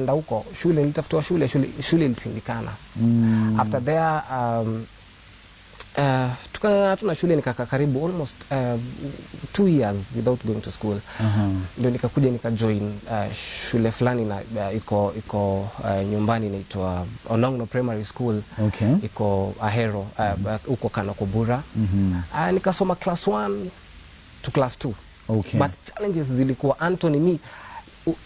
nikaenda huko shule, nilitafutiwa shule ilisindikana. After there hatuna shule, nikakaa karibu almost 2 years without going to school. Ndio nikakuja nikajoin shule fulani na iko nyumbani inaitwa Onongno Primary School. Iko Ahero huko Kanokobura. Nikasoma class 1 to class 2. But challenges zilikuwa Anthony,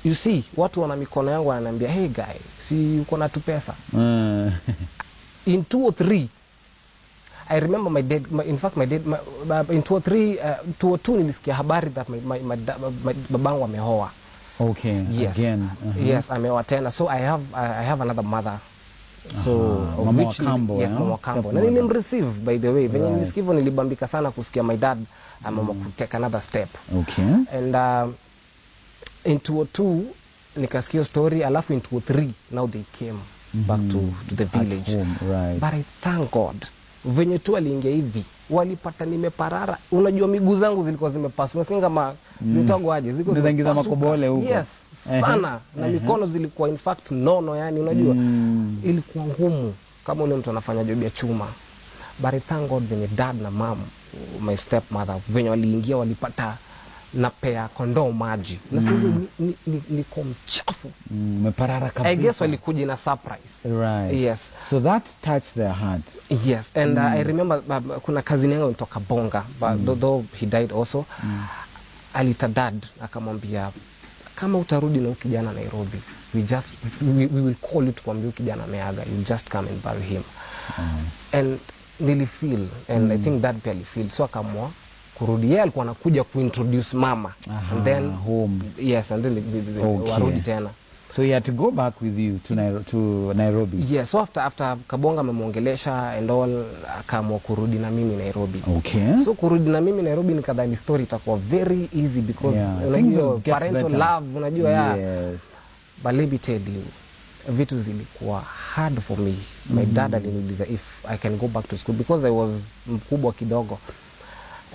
you see, watu wana mikono yangu wananiambia, hey guy, si uko na tu pesa. In 2 or 3 I remember my dad, in fact my dad, in 2 or 2 nilisikia habari that babangu ameoa. Yes. Again. Yes, ameoa tena. So I have another mother. So Mama wa kambo. Yes, Mama wa kambo. Na nilimreceive, by the way. Venye nilisikia hivyo nilibambika sana kusikia my dad mama take another step. And in 202 nikasikia story, alafu in 203 now they came back to the village. But I thank God, venye tu aliingia hivi walipata nimeparara. Unajua miguu zangu zilikuwa zimepaswa, unasinga kama zitogwa aje, zilikuwa zinaingiza makobole huko. Yes, sana. Na mikono zilikuwa in fact nono, yani unajua ilikuwa ngumu kama ule mtu anafanya job ya chuma. But I thank God venye dad na mom, my stepmother, venye waliingia walipata napea kondoo maji. Na sasa niko mchafu. Meparara kabisa. I guess walikuja na surprise. Yes. So that touched their heart. Yes. And I remember kuna cousin yangu kutoka Bonga, but though he died also, alita dad akamwambia, kama utarudi na ukijana Nairobi, we will call you tukwambia ukijana ameaga, you just come and bury him. And nili feel, and I think dad pia feel, so akamwa kurudi. Yeye alikuwa anakuja kuintroduce mama and then home. Yes, and then warudi tena. So he had to go back with you to Nairobi. Yes, so after Kabonga amemuongelesha and all, akaamua kurudi na mimi Nairobi. So kurudi na mimi Nairobi nikadhani story itakuwa very easy because unajua parental love, unajua But let me tell you, vitu zilikuwa hard for me. My dad aliniuliza if I can go back to school because I was mkubwa kidogo.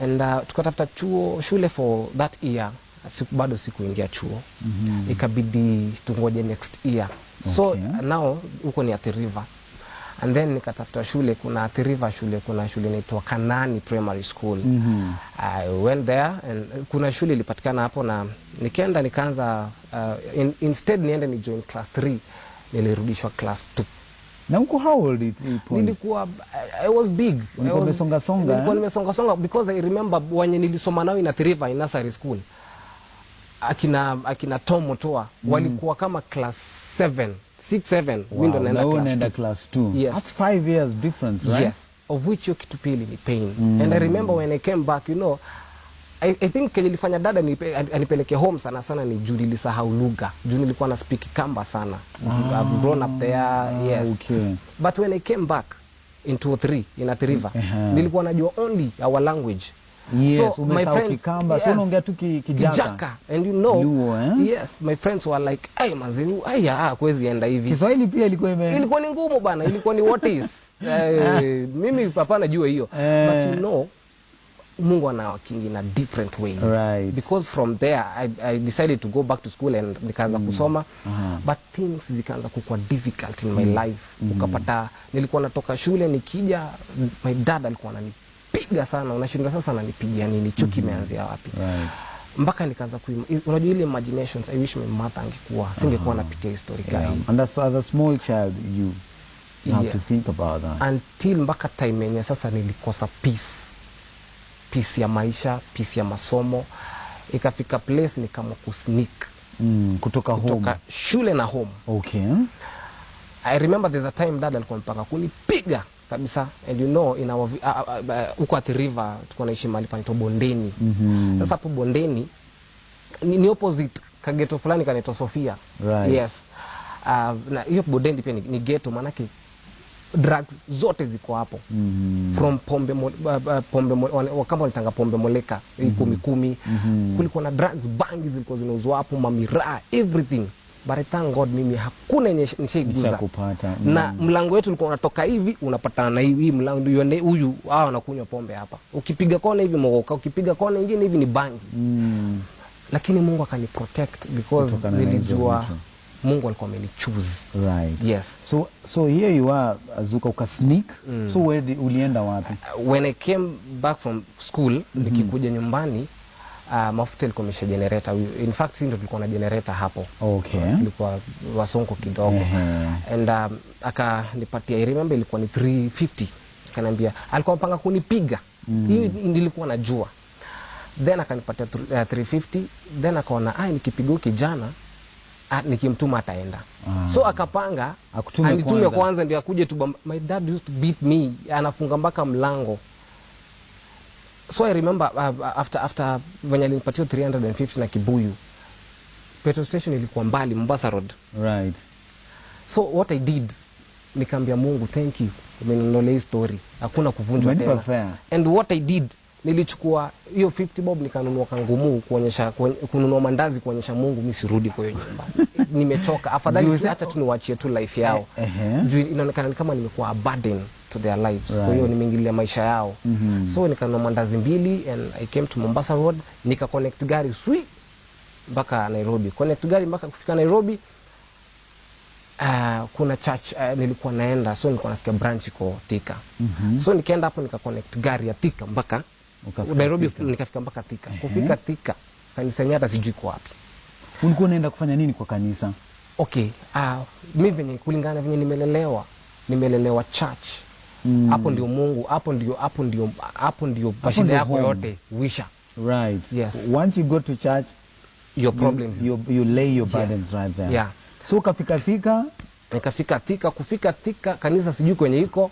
And tukatafuta shule for that year. Bado sikuingia chuo. Ikabidi tungoje next year. So now huko ni Athi River. And then nikatafuta shule, kuna Athi River shule, kuna shule inaitwa Kanani Primary School. I went there and kuna shule ilipatikana hapo, na nikaenda nikaanza instead niende ni join class 3, nilirudishwa class 2. Na uko how old it point? Nilikuwa I was big. Nilikuwa nimesonga songa because I remember wenye nilisoma nao in Athi River in nursery school. Akina Tom Motoa walikuwa kama class 7, 6, 7. Window naenda class 2. Yes. That's 5 years difference, right? Yes. Of which kitu pili ni pain. And I remember when I came back, you know, I think kenye nilifanya dada anipeleke home sana ni juu nilisahau lugha. Juu nilikuwa na speak Kamba sana. I've grown up there. Yes. But when I came back in 203 in Athi River, nilikuwa najua only our language. Yes, so my friends, Kamba, so unaongea tu Kijaka. And you know, Luo, yes, my friends were like, "Ai maziru, kwezi enda hivi." Kiswahili pia ilikuwa ni ngumu bana, ilikuwa ni what is. Mimi papa najua hiyo. But you know, Mungu anawakingi na different way. Because from there I decided to go back to school and nikaanza kusoma. But things zikaanza kuwa difficult in my life. Ukapata nilikuwa natoka shule nikija, my dad alikuwa ananipiga sana, unashinda sasa ananipigia nini, chuki imeanzia wapi? Mpaka nikaanza unajua ile imaginations, I wish my mother angekuwa singekuwa napitia history gani. And as a small child you have to think about that. Until mpaka time yenye sasa nilikosa peace ya maisha, peace ya masomo. Ikafika place nikamwa kusneak kutoka shule na home. I remember there's a time dad alikuwa mpaka kunipiga kabisa. And you know, in our huko Athi River tulikuwa naishi mahali panaitwa Bondeni. Sasa hapo Bondeni ni opposite kageto fulani kanaitwa Sofia. Yes. Na hiyo Bondeni pia ni ghetto, maana drugs zote ziko hapo. From pombe kama wanatanga pombe moleka 10 kulikuwa na drugs, bangi zilikuwa zinauzwa hapo, mamira, everything. But I thank God mimi hakuna nishaiguza. Na mlango wetu ulikuwa unatoka hivi unapatana na hivi mlango huyu anakunywa pombe hapa. Ukipiga kona hivi mogoka, ukipiga kona nyingine hivi ni bangi. Lakini Mungu akani protect because nilijua Mungu alikuwa amenichoose. Right. Yes. So here you are, Azukah, uka sneak. So ulienda wapi? When I came back from school, nikikuja nyumbani, mafuta ilikuwa imesha generator. In fact, sisi ndio tulikuwa na generator hapo. Okay. Ilikuwa wasonko kidogo. And akanipatia, I remember ilikuwa ni 350. Akaniambia alikuwa mpanga kunipiga. Hiyo nilikuwa najua. Then akanipatia 350, then akaona nikipiga kijana nikimtuma ataenda. So akapanga anitume kwanza ndio akuje tu. My dad used to beat me, anafunga mpaka mlango. So I remember after when alinipatia 350 na kibuyu, petrol station ilikuwa mbali, Mombasa Road. Right. So what I did, nikamwambia Mungu thank you, umenionolea story, hakuna kuvunjwa tena. And what I did, nilichukua hiyo 50 bob nikanunua kangumu kununua mandazi kuonyesha Mungu mimi sirudi kwa hiyo nyumba. Nimechoka, afadhali acha tu niwaachie tu life yao. Juu inaonekana kama nimekuwa a burden to their lives. Kwa hiyo nimeingilia maisha yao. So nikanunua mandazi 2 and I came to Mombasa Road, nika connect gari mpaka Nairobi. Connect gari mpaka kufika Nairobi. Kuna church nilikuwa naenda, so nilikuwa nasikia branch iko Thika. So nikaenda hapo nika connect gari ya Thika mpaka Nairobi, nikafika mpaka Thika. Kufika Thika, kanisa hata sijui kwa wapi. Ulikuwa unaenda kufanya nini kwa kanisa? Okay, mimi venye kulingana venye nimelelewa church. Hapo ndio Mungu, hapo ndio shida yako yote wisha. Right. Yes. Once you go to church, your problems you lay your burdens right there. Yeah. So ukafika Thika, kufika Thika kanisa sijui kwenye iko,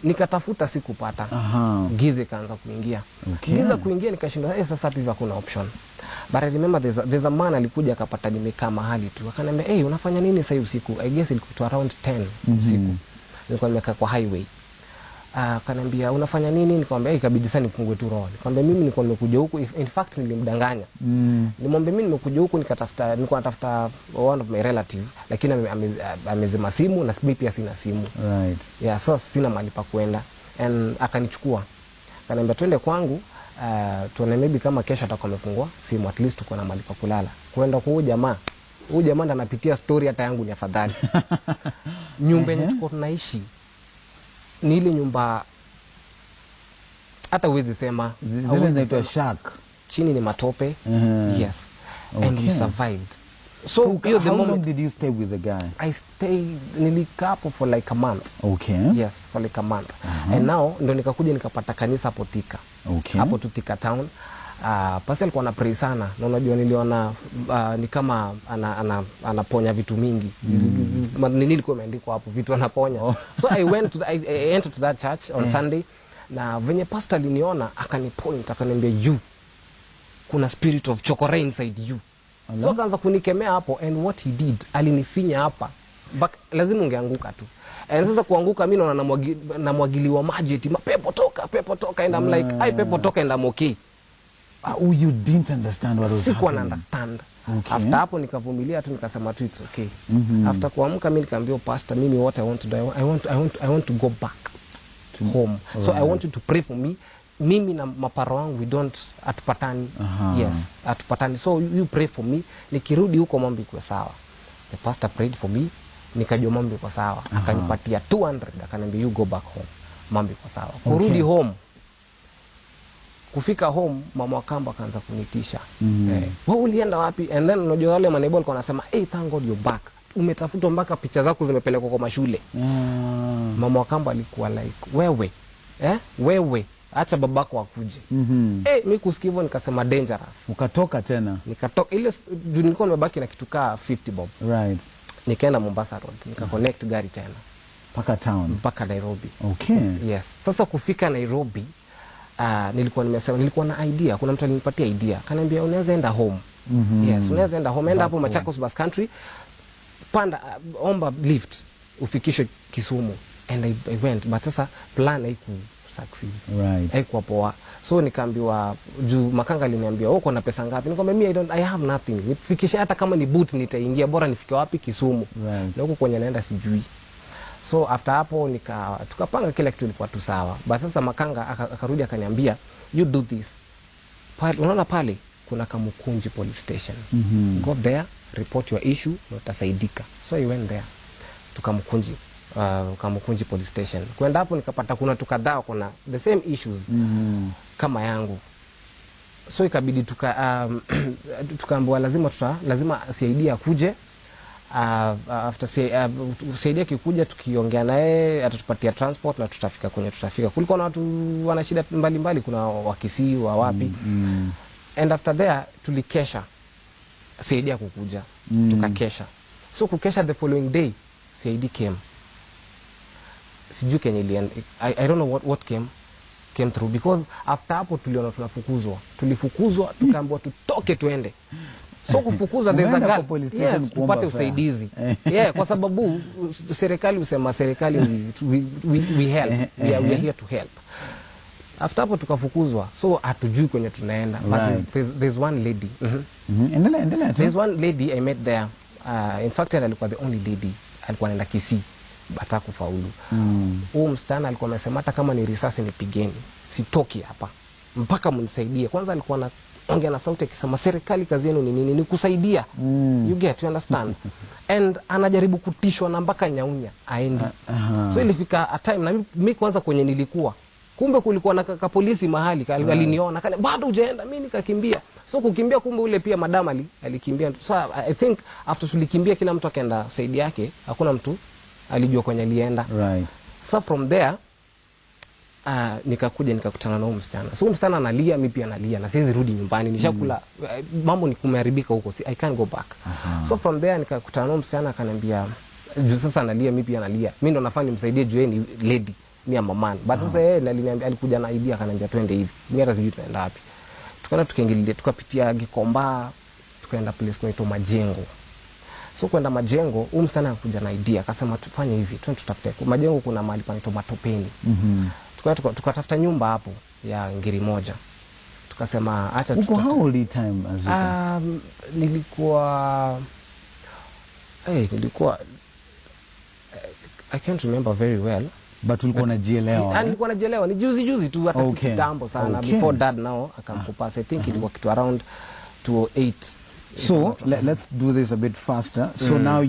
nikatafuta sikupata. Giza kaanza kuingia. Giza kuingia nikashinda sasa hivi hakuna option. But I remember there's a man alikuja akapata nimekaa mahali tu. Akaniambia, "Hey, unafanya nini sasa usiku?" I guess ilikuwa around 10 usiku. Nilikuwa nimekaa kwa highway. Akaniambia, "Unafanya nini?" Nikamwambia, "Ikabidi sana nifungue tu roho." Nikamwambia, "Mimi nilikuwa nimekuja huku." In fact nilimdanganya. Nimwambia mimi nimekuja huku nilikuwa natafuta one of my relative, lakini amezima simu na mimi pia sina simu. Right. Yeah, so sina mahali pa kwenda. And akanichukua. Akaniambia twende kwangu, tuone maybe kama kesho atakuwa amefungua simu, at least tuko na mahali pa kulala. Kwenda kwa huyu jamaa ndo anapitia story hata yangu ni afadhali. Nyumba yenye tuko tunaishi ni ile nyumba hata uwezi sema zile zinaitwa shack. Chini ni matope. Yes. And we survived. So how long did you stay with the guy? I stayed nilikaa hapo for like a month. Okay. Yes, for like a month. And now ndo nikakuja nikapata kanisa hapo Thika. Okay. Hapo tu Thika town. Pastor alikuwa anapray sana. Na unajua niliona ni kama anaponya vitu mingi. Nini ilikuwa imeandikwa hapo vitu anaponya. So I entered to that church on Sunday, na venye pastor aliniona akanipoint akaniambia, kuna spirit of chokora inside you. So akaanza kunikemea hapo, and what he did, alinifinya hapa. Lazima ungeanguka tu. And sasa kuanguka mimi naona namwagiliwa maji eti pepo toka, and I'm like, pepo toka and I'm okay. You didn't understand what was happening. Sikuwa understand. Okay. After hapo nikavumilia tu nikasema tu it's okay. After kuamka mimi nikamwambia pastor, mimi what I want to do, I want to go back to home. So I want you to pray for me. Mimi na maparo wangu we don't atupatani. Yes, atupatani. So you pray for me. Nikirudi huko mambo iko sawa. The pastor prayed for me. Nikajua mambo iko sawa. Akanipatia 200. Akaniambia you go back home. Mambo iko sawa. Kurudi home. Kufika home mama Wakamba akaanza kunitisha. Wewe ulienda wapi? And then unajua wale maneighbor walikuwa wanasema, "Hey, thank God you're back. Umetafutwa mpaka picha zako zimepelekwa kwa mashule." Mama Wakamba alikuwa like, wewe acha babako akuje. Mimi kusikia hivyo nikasema dangerous. Ukatoka tena? Nikatoka ile nilikuwa nimebaki na kitu kaa 50 bob. Right. Nikaenda Mombasa Road, nika connect gari tena mpaka town, mpaka Nairobi. Okay. Yes. Sasa kufika Nairobi, nilikuwa na idea, kuna mtu alinipatia idea. Akaniambia unaweza enda home. Yes, unaweza enda home, enda hapo Machakos bus country. Panda omba lift ufikishe Kisumu. And I went, but sasa plan haiku succeed. Right. Haikuwa poa. So nikaambiwa juu makanga aliniambia, "Uko na pesa ngapi?" Nikamwambia, "Mimi I have nothing. Nifikishe hata kama ni boot nitaingia, bora nifike wapi Kisumu." Right. Na huko kwenye naenda sijui. So after hapo tukapanga kila kitu ilikuwa tu sawa. But sasa makanga akarudi akaniambia, "You do this. Unaona pale kuna Kamukunji police station. Go there report your issue na utasaidika. So I went there, Kamukunji police station. Kwenda hapo nikapata kuna tukadhaa kuna the same issues kama yangu. So ikabidi tukaambiwa lazima CID akuje. After CID kikuja tukiongea naye atatupatia transport na tutafika. Kulikuwa na watu wana shida mbalimbali, kuna wakisi wa wapi. And after there tulikesha CID kukuja. Tukakesha. So kukesha the following day CID came. Sijui kenye I don't know what came through, because after hapo tuliona tulifukuzwa tukaambiwa tutoke tuende. So kufukuzwa there's a gap. Yes, tupate usaidizi. Yeah, kwa sababu serikali usema serikali we help. We are here to help. After hapo tukafukuzwa. So hatujui kwenye tunaenda. But there's one lady. Endelea tu. There's one lady I met there. In fact alikuwa the only lady. Alikuwa anaenda Kisii. Bata kufaulu. Huyo msichana alikuwa amesema hata kama ni risasi nipigeni, sitoki hapa mpaka mnisaidie. Kwanza alikuwa anaongea na sauti akisema serikali kazi yenu ni nini? Ni kusaidia. You understand? And anajaribu kutishwa na mpaka nyaunya aendi. So ilifika a time na mimi kwanza kwenye nilikuwa, kumbe kulikuwa na polisi mahali aliniona kale bado hujaenda, mimi nikakimbia. So kukimbia kumbe ule pia madam alikimbia. So I think after tulikimbia kila mtu akaenda side yake, hakuna mtu alijua kwenye alienda. Right. So from there nikakuja nikakutana na huyo msichana. So msichana analia, mimi pia nalia na siwezi rudi nyumbani. Nishakula mambo ni kumeharibika huko. I can't go back. So from there nikakutana na huyo msichana akaniambia juu sasa analia, mimi pia nalia. Mimi ndo nafaa nimsaidie juu yeye ni lady, mimi am man. But sasa yeye aliniambia, alikuja na idea akaniambia twende hivi. Mimi hata sijui tunaenda wapi. Tukaenda tukaingilia, tukapitia Gikomba, tukaenda place inaitwa Majengo. So kwenda Majengo, huyu msichana akakuja na idea, akasema tufanye hivi, twende tutafute. Majengo kuna mahali panaitwa Matopeni. Tukatafuta nyumba hapo ya ngiri moja. Tukasema acha tutafute. Uko how old time Azukah? Nilikuwa I can't remember very well. But ulikuwa unajielewa? Nilikuwa najielewa, ni juzi tu hata si kitambo sana. Before dad now akamkupass, I think ilikuwa kitu around 208. So let's do this a bit faster. So now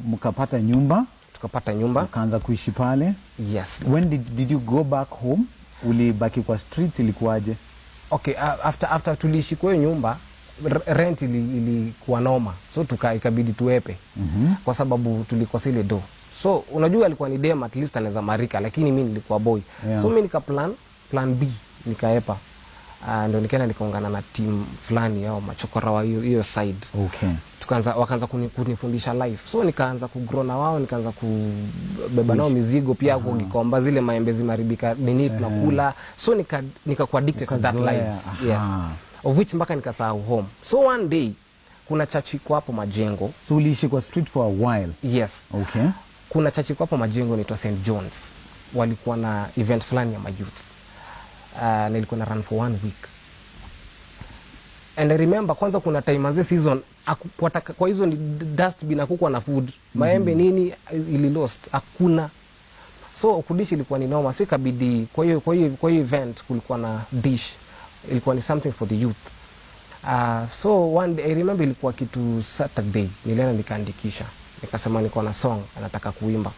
mkapata nyumba, tukapata nyumba, ukaanza kuishi pale. Yes. When did you go back home? Ulibaki kwa street, ilikuwaje? Okay, after tuliishi kwa hiyo nyumba, rent ilikuwa noma. So ikabidi tuepe. Kwa sababu tulikosa ile do. So unajua alikuwa ni dem, at least anaweza marika, lakini mimi nilikuwa boy. So mimi nika plan B, nikaepa. Ndio nikaenda nikaungana na team fulani yao machokora wa hiyo side. Okay. Wakaanza kunifundisha life. So nikaanza kugrow na wao, nikaanza kubeba nao mizigo pia huko Gikomba, zile maembe zimaribika nini tunakula. So nikakuwa addicted to that life. Yes. Of which mpaka nikasahau home. So one day kuna church iko hapo Majengo. So uliishi kwa street for a while? Yes. Okay. Kuna church iko hapo Majengo inaitwa St. John's. Walikuwa na event fulani ya youth. Nilikuwa na run for 1 week. And I remember kwanza kuna time anze season kwa hizo ni dustbin hakukuwa na food. Maembe nini ili lost, hakuna. So kudishi ilikuwa ni noma. So ikabidi kwa hiyo event kulikuwa na dish. Ilikuwa ni something for the youth. So one day I remember ilikuwa kitu Saturday, nilienda nikaandikisha. Nikasema niko na song anataka kuimba.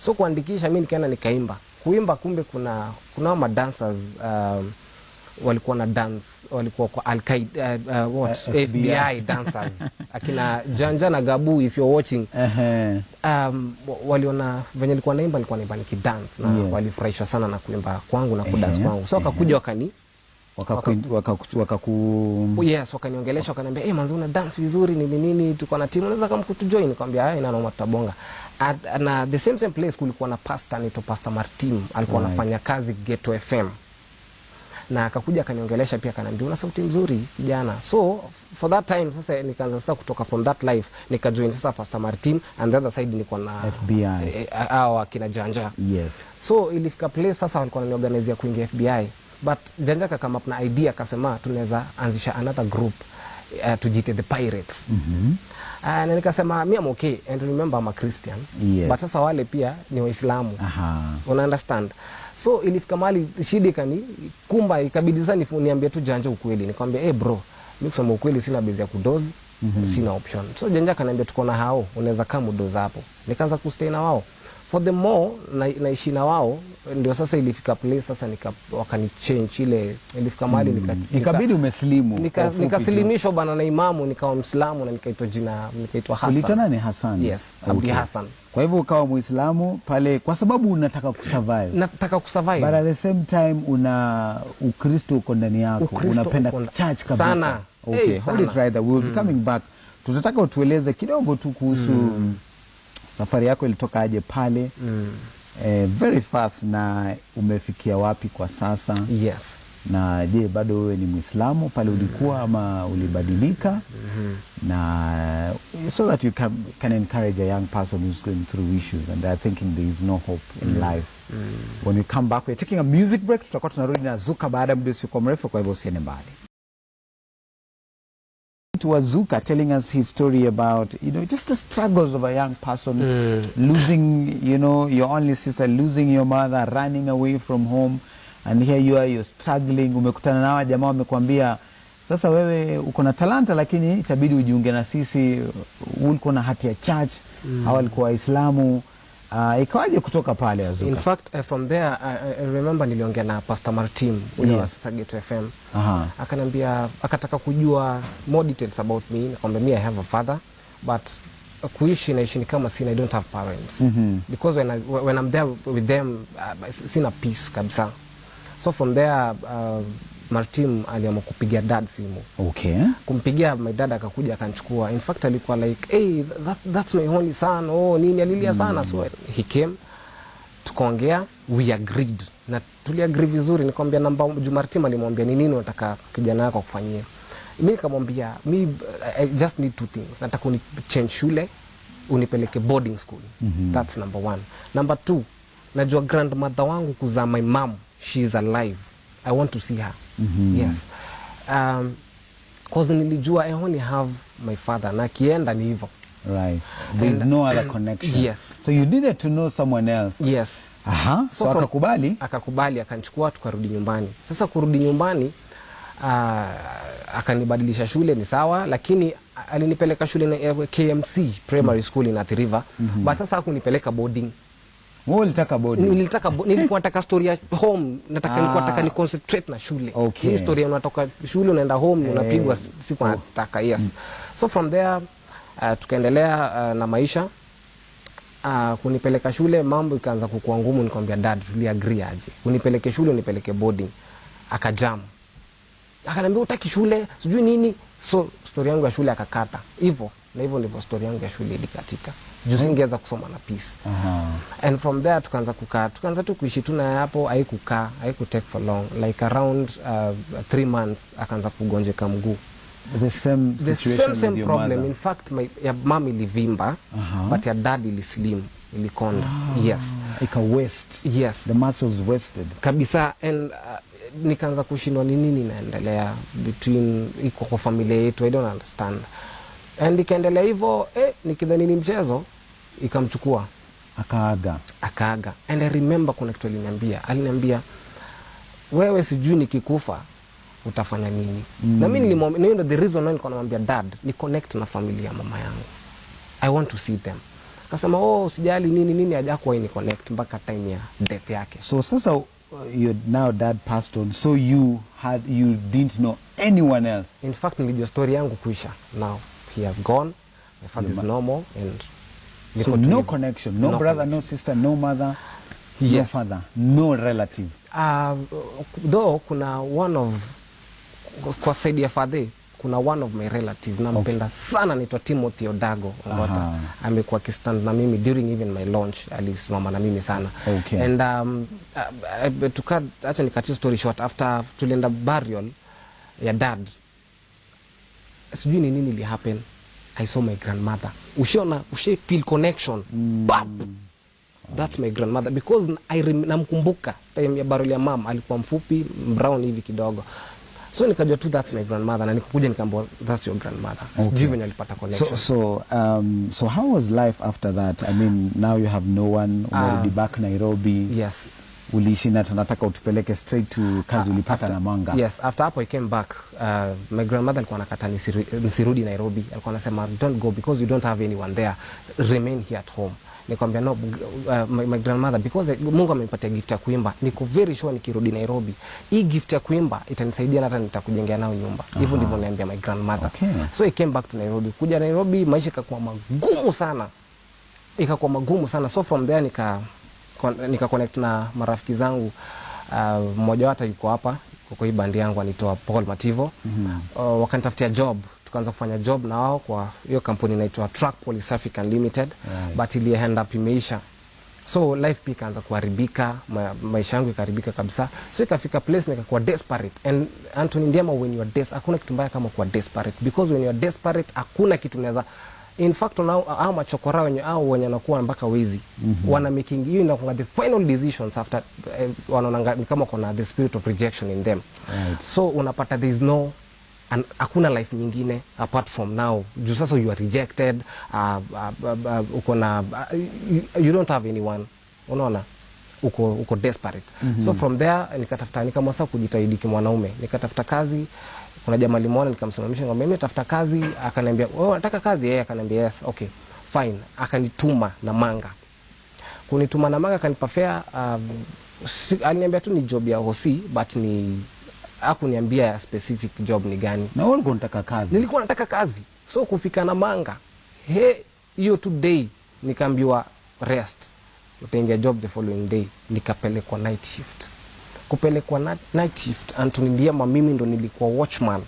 So kuandikisha mimi nikaenda nikaimba. Kuimba kumbe kuna ma dancers walikuwa na dance, walikuwa kwa Al-Qaeda FBI dancers. Akina Janja na Gabu, if you're watching. Waliona venye nilikuwa naimba nikidance na walifurahishwa sana na kuimba kwangu na kudance kwangu. So wakakuja yes, wakaniongelesha, wakaniambia manzi una dance vizuri nini tuko na timu, unaweza kama kutujoin. Nikamwambia ina noma, tutabonga. Na the same place kulikuwa na pastor anaitwa Pastor Martin, alikuwa anafanya kazi Ghetto FM. Na akakuja akaniongelesha pia, akaniambia una sauti nzuri kijana. So for that time sasa nikaanza sasa kutoka from that life nikajoin sasa Pastor Martin, and the other side niko na FBI au akina Janja. Yes. So ilifika place sasa walikuwa wananiorganize kuingia FBI. But Janja kama up na idea, akasema tunaweza anzisha another group tujite the Pirates. Na nikasema mimi am okay, and remember I'm a Christian. Yes. But sasa wale pia ni Waislamu. Una understand? So ilifika mahali shida kumba ikabidi sasa niambie tu Janja ukweli. Nikamwambia bro, mimi kusema ukweli sina bezi ya kudozi sina option. So janja akaniambia tuko na hao, unaweza kaa mudoza hapo. Nikaanza kustay na wao. For the more naishi na wao, ndio sasa ilifika place sasa wakani-change ile, ilifika mahali ikabidi umeslimu. Nikasilimishwa bana na imamu, nikawa Muislamu na nikaitwa Hassan. Uliitwa nani? Hassan? Yes, Abdi Hassan. Kwa hivyo ukawa Muislamu pale kwa sababu unataka kusurvive. Nataka kusurvive. But at the same time una Ukristo uko ndani yako. Unapenda church kabisa. Sana. Okay, hold it right there. We will be coming back. Tutataka utueleze kidogo tu kuhusu safari yako ilitoka aje pale. Very fast, na umefikia wapi kwa sasa? Yes. Na je, bado wewe ni Muislamu pale ulikuwa ama ulibadilika? Na so that you can encourage a young person who's going through issues and they're thinking there is no hope in life. When we come back, we're taking a music break. Tutakuwa tunarudi na Azukah baada ya muda usio mrefu, kwa hivyo usiende mbali. To Azukah telling us his story about, just the struggles of a young person, losing, your only sister, losing your mother, running away from home, and here you are, you're struggling. Umekutana na jamaa wamekwambia sasa wewe uko na talanta lakini itabidi ujiunge na sisi. Ulikuwa na hati ya church, hawa walikuwa Waislamu. Ikawaje kutoka pale Azukah? In fact, from there, I remember niliongea na Pastor Martin, ule wa sasa Gate FM. Akanambia, akataka kujua more details about me. Nakwambia, me I have a father, but kuishi naishi ni kama I don't have parents. Because when I'm there with them, sina peace kabisa. So from there, Martin aliamua kupigia dad simu. Okay. Kumpigia my dad akakuja akanchukua. In fact alikuwa like, hey, that's my only son. Oh, nini alilia sana. So he came, tukaongea, we agreed. Na tuliagree vizuri, nikamwambia namba Martin alimwambia ni nini unataka kijana wako kufanyia. Mimi nikamwambia, I just need two things. Nataka change shule, unipeleke boarding school. That's number one. Number two, najua grandmother wangu kuzaa my mom, she is alive. I want to see her. Yes. Because nilijua I only have my father. Na kienda ni hivyo. Right. There's no other connection. Yes. So you needed to know someone else. Yes. So akakubali? Akakubali, akanichukua tukarudi nyumbani. Sasa kurudi nyumbani, akanibadilisha shule ni sawa, lakini alinipeleka shule na KMC Primary School in Athi River. But sasa hakunipeleka boarding. Wewe ulitaka boarding? Nilikuwa nataka story ya home, nilikuwa nataka ni concentrate na shule. Okay. Hii story unatoka shule unaenda home unapigwa siku nataka. Yes. So from there tukaendelea na maisha. Kunipeleka shule mambo ikaanza kukua ngumu. Nikamwambia dad, tuliagree aje unipeleke shule unipeleke boarding. Akajam. Akaniambia utaki shule sijui nini. So story yangu ya shule akakata. Hivyo na hivyo ndivyo story yangu ya shule ilikatika. Juu singeweza kusoma na peace. And from there tukaanza kukaa, tukaanza tu kuishi tu na hapo. Haiku take for long, like around 3 months akaanza kugonjeka mguu. The same problem. In fact ya mom ilivimba, but ya dad ilislim, ilikonda. Yes. Ika waste. Yes. The muscles wasted. Kabisa. And nikaanza kushindwa ni nini inaendelea between iko kwa familia yetu. I don't understand. And ikaendelea hivyo, nikidhani ni mchezo, ikamchukua. Akaaga. And I remember kuna kitu aliniambia, wewe sijui nikikufa utafanya nini. Na mimi nilimwambia, the reason why nilikuwa namwambia dad, ni connect na familia ya mama yangu. I want to see them. Akasema, sijali nini hajakuwa ni connect mpaka time ya death yake. So sasa your now dad passed on, so you didn't know anyone else? In fact nilijua story yangu kuisha. Now he has gone, my father is normal, and so no connection, no brother, no sister, no mother, no father, no relative. Though kuna kwa side ya father kuna one of my relative nampenda sana, anaitwa Timothy Odago Ngota. Amekuwa kistand na mimi during even my launch, alisimama na mimi sana. Okay. And acha nikatie story short, after tulienda burial ya dad, sijui ni nini li happen, I saw my grandmother. Ushe feel connection. That's my grandmother, because namkumbuka time ya burial ya mom alikuwa mfupi brown hivi kidogo. So nikajua tu that's my grandmother, na nikakuja nikamwambia that's your grandmother. Sijui venye alipata connection. So how was life after that? I mean, now you have no one, umerudi back Nairobi. Yes. uliishi na tunataka utupeleke straight to kazi ulipata na Manga. Yes, after hapo I came back. My grandmother alikuwa anakata nisirudi Nairobi. Alikuwa anasema don't go because you don't have anyone there. Remain here at home. Nikamwambia no, my grandmother, because Mungu amenipatia gift ya kuimba. Niko very sure nikirudi Nairobi, hii gift ya kuimba itanisaidia hata nitakujengea nao nyumba. Hivyo ndivyo niambia my grandmother. Okay. So I came back to Nairobi. Kuja Nairobi maisha ikakuwa magumu sana. Ikakuwa magumu sana. So from there nika connect na marafiki zangu. Mmoja wao yuko hapa kwa hii bandi yangu anaitwa Paul Mativo. Wakanitafutia job, tukaanza kufanya job na wao kwa hiyo kampuni inaitwa Truck Police African Limited. But ili end up imeisha. So life pia ikaanza kuharibika, maisha yangu ikaharibika kabisa. So ikafika place nikakuwa desperate. And Anthony Ndiema, when you are desperate, hakuna kitu mbaya kama kuwa desperate, because when you are desperate hakuna kitu unaweza. In fact au machokora wenye nakuwa mpaka wezi wana making you inakuwa the final decisions after wanaona kama kuna the spirit of rejection in them. So unapata there is no hakuna life nyingine apart from now. Juu sasa you are rejected, uko na you don't have anyone, unaona uko desperate. So from there nikatafuta, nikamwasa kujitahidi kimwanaume, nikatafuta kazi. Kuna jamaa limuona, nikamsimamisha, ngombe mimi natafuta kazi. Akaniambia wewe unataka kazi? Yeye akaniambia yes. Okay fine. Akanituma na Manga. Kunituma na Manga akanipa fare. Aliniambia tu ni job ya hosi, but ni hakuniambia specific job ni gani. Na wewe ulikuwa unataka kazi? Nilikuwa nataka kazi. So kufika na Manga, hiyo today nikaambiwa rest, utaingia job the following day. Nikapelekwa night shift. Kupelekwa night shift, Anthony Ndiema, mimi ndo nilikuwa watchman.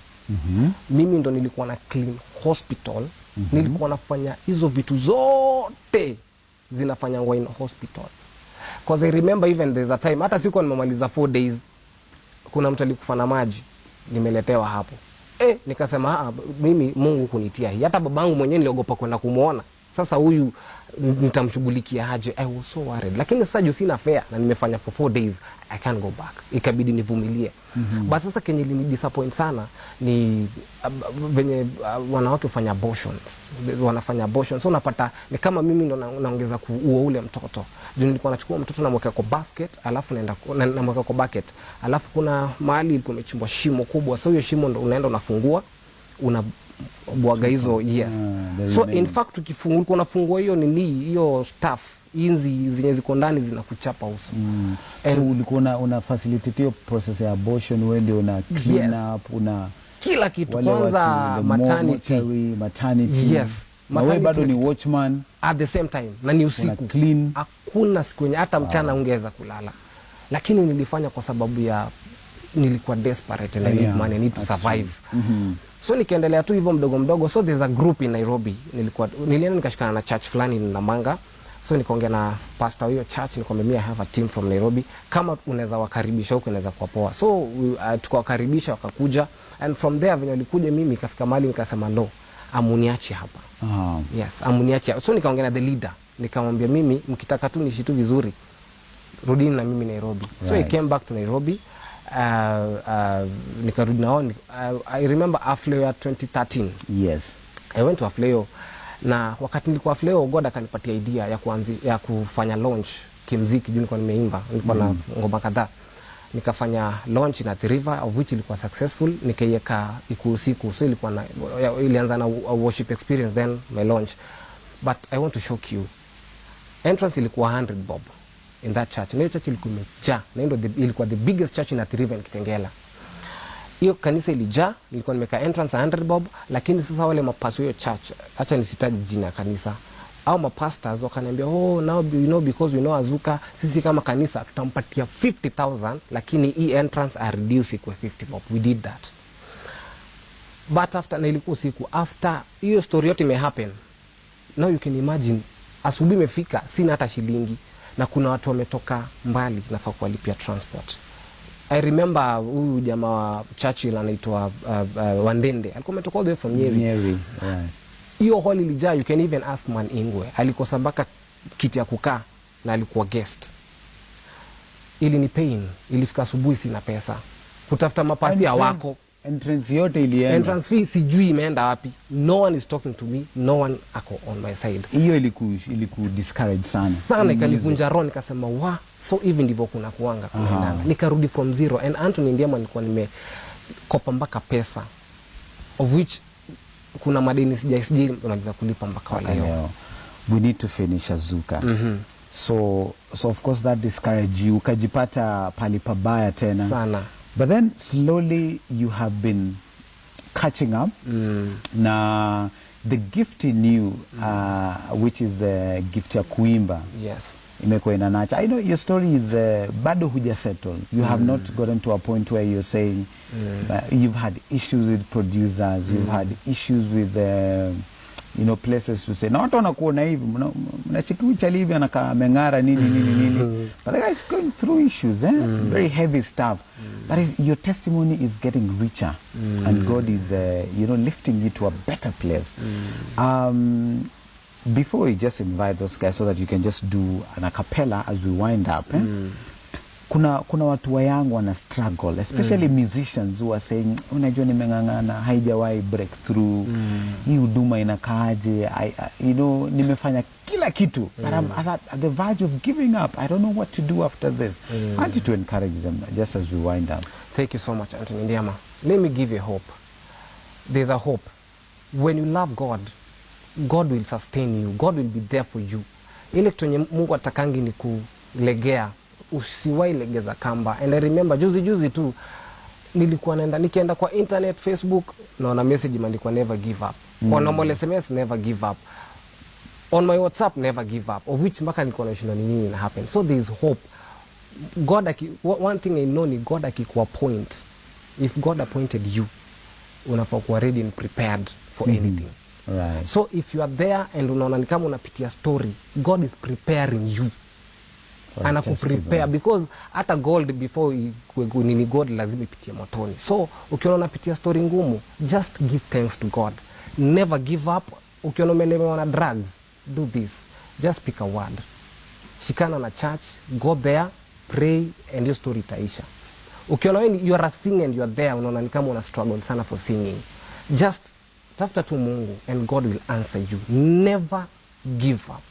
Mimi ndo nilikuwa na clean hospital. Nilikuwa nafanya hizo vitu zote zinafanywa in hospital. Because I remember even there's a time, hata siku nimemaliza 4 days, kuna mtu alikufa na maji, nimeletewa hapo. Nikasema mimi Mungu kunitia hii. Hata babangu mwenyewe niliogopa kwenda kumuona. Sasa huyu nitamshughulikia aje? I was so worried. Lakini sasa juu sina fare na nimefanya for 4 days, I can't go back. Ikabidi nivumilie. But sasa kenye lini disappoint sana ni venye wanawake ufanya abortions. Wanafanya abortion. So unapata ni kama mimi ndo naongeza kuua ule mtoto. Juu nilikuwa nachukua mtoto na mweka kwa basket, alafu naenda mweka kwa bucket. Alafu kuna mahali ilikuwa imechimbwa shimo kubwa. So hiyo shimo ndo unaenda unafungua, bwaga hizo. Yes. So in fact ukifungua, unafungua hiyo hiyo stuff, inzi zenye ziko ndani zinakuchapa uso. So ulikuwa una facilitate hiyo process ya abortion, wewe ndio una clean up, una kila kitu. Kwanza maternity. Yes. Wewe bado ni watchman at the same time, na ni usiku. Hakuna siku yenye hata mchana ungeweza kulala. Lakini nilifanya kwa sababu ya nilikuwa desperate and I need to survive. So nikaendelea tu hivyo mdogo mdogo. So there's a group in Nairobi. Nilienda nikashikana na church fulani na Manga. So nikaongea na pastor hiyo church, nikamwambia I have a team from Nairobi, kama unaweza wakaribisha huko inaweza kuwa poa. So tukawakaribisha, wakakuja, and from there venye walikuja, mimi ikafika mahali nikasema no, amuniache hapa. Yes, amuniache. So nikaongea na the leader, nikamwambia mimi mkitaka tu niishi tu vizuri, rudini na mimi Nairobi. So I came back to Nairobi. Nikarudi nao. I remember Afleo ya 2013. Yes. I went to Afleo, na wakati nilikuwa Afleo, God akanipatia idea ya kufanya launch kimziki. Juu nilikuwa nimeimba, nilikuwa na ngoma kadhaa. Nikafanya launch in the river, of which ilikuwa successful. Nikaiweka usiku. So ilianza na worship experience, then my launch. But I want to shock you, entrance ilikuwa 100 bob in that church. Na church ilikuwa imejaa, na ndio ilikuwa the biggest church in the river in Kitengela. Hiyo kanisa ilijaa, nilikuwa nimeka entrance 100 bob. Lakini sasa wale mapasto hiyo church, acha nisitaje jina kanisa, au mapastors wakaniambia now you know, because we know Azukah, sisi kama kanisa tutampatia 50,000, lakini hii entrance are reduce kwa 50 bob. We did that. But after, na ilikuwa siku after hiyo story yote ime happen, now you can imagine, asubuhi imefika, sina hata shilingi, na kuna watu wametoka mbali, nafaa kuwalipia transport. I remember huyu jamaa wa Churchill anaitwa Wandende, alikuwa ametoka all the way from Nyeri. Hiyo hall ilijaa. You can even ask Man Ingwe, alikosa mpaka kiti ya kukaa, na alikuwa guest. Ili ni pain. Ilifika asubuhi sina pesa, kutafuta mapasi ya wako entrance yote ilienda. Entrance fee sijui imeenda wapi. No one is talking to me, no one ako on my side. Hiyo iliku discourage sana. Sana ikanivunja roho, nikasema wa so hivi ndivyo kuna kuanga kuendana. Nikarudi from zero, and Anthony Ndiema nilikuwa nimekopa mpaka pesa, of which kuna madeni sijai unaweza kulipa mpaka leo. We need to finish Azukah. So of course that discouraged you, ukajipata pali pabaya tena sana. But then slowly you have been catching up. Na the gift in you, which is a gift ya kuimba. Yes. Imekuwa inanacha. I know your story is bado huja settle. You have not gotten to a point where you're saying you've had issues with producers, you've had issues with you know, places to say na watu wanakuona hivi mnachiki chali hivi anakaa mengara nini. But the guy is going through issues, very heavy stuff. But your testimony is getting richer, and God is you know, lifting you to a better place. Before we just invite those guys so that you can just do an a cappella as we wind up, kuna watu wa yangu wana struggle, especially musicians who are saying unajua nimengangana, haijawahi breakthrough, hii huduma inakaaje, you know, nimefanya kila kitu, but I'm at the verge of giving up, I don't know what to do after this. I want you to encourage them just as we wind up. Thank you so much, Anthony Ndiema. Let me give you hope. There's a hope. When you love God, God will sustain you, God will be there for you. Ile kitu Mungu atakangi ni kulegea, usiwahi legeza kamba. And I remember juzi tu nilikuwa nikienda kwa internet, Facebook, naona message imeandikwa never give up. Kwa normal SMS never give up. On my WhatsApp never give up. Of which mpaka nilikuwa nashinda ni nini ina happen. So there is hope. God one thing I know ni God akikuwa point. If God appointed you, unafaa kuwa ready and prepared for anything. Right. So if you are there and unaona ni kama unapitia story, God is preparing you. Anakuprepare, because hata gold before nini gold lazima ipitie motoni. So ukiona unapitia story ngumu, just give thanks to God. Never give up. Ukiona umelemewa na drugs, do this. Just pick a word. Shikana na church, go there, pray, and your story itaisha. Ukiona you are a singer and you are there, unaona ni kama una struggle sana for singing, just tafuta tu Mungu and God will answer you. Never give up.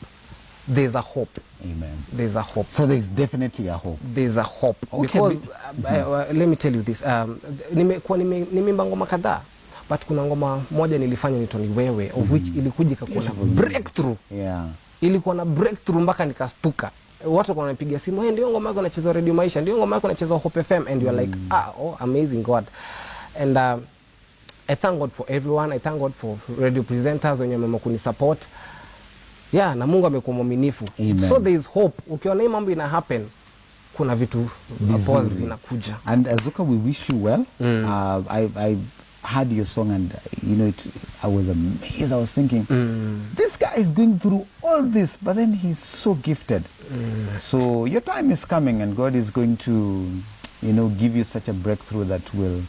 There's a hope. Amen. There's a hope. So there's definitely a hope. There's a hope. Okay. Because let me tell you this. Nimeimba ngoma kadhaa, but kuna ngoma moja nilifanya ni Tony Wewe, of which ilikuja ikakuwa na breakthrough. Yeah. Ilikuwa na breakthrough mpaka nikastuka. Watu wanapigia simu, ndio ngoma yako inachezwa Radio Maisha, ndio ngoma yako inachezwa Hope FM, and you are like, oh, amazing God. And I thank God for everyone. I thank God for radio presenters wenye wamekuni support. Yeah, na Mungu amekuwa mwaminifu. So there is hope. Ukiona hii mambo ina happen, kuna vitu pause zinakuja. And Azukah, we wish you well. I heard your song and you know I was amazed. I was thinking, this guy is going through all this, but then he's so gifted. So your time is coming and God is going to, you know, give you such a breakthrough that will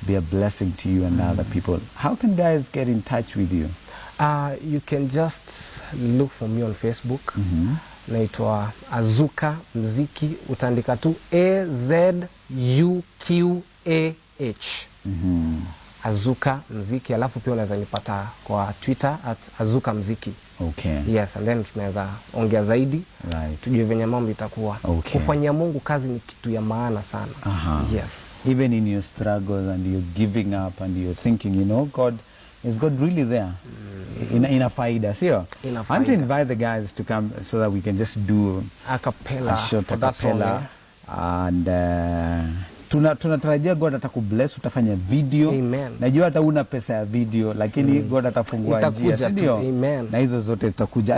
be a blessing to you and other people. How can guys get in touch with you? You can just look for me on Facebook. Naitwa Azukah Mziki, utaandika tu AZUQAH. Azukah Mziki, alafu pia unaweza nipata kwa Twitter @Azukah Mziki. Okay. Yes, and then tunaweza ongea zaidi. Right. Tujue venye mambo itakuwa. Okay. Kufanyia Mungu kazi ni kitu ya maana sana. Yes. Even in your struggles and you're giving up and you're thinking, you know, is God really there? In a faida, sio? I want to invite the guys to come so that we can just do a cappella, a short a cappella. And tunatarajia God atakubless, utafanya video. Amen. Najua hata una pesa ya video, lakini God atafungua njia, ndio? Amen. Na hizo zote zitakuja.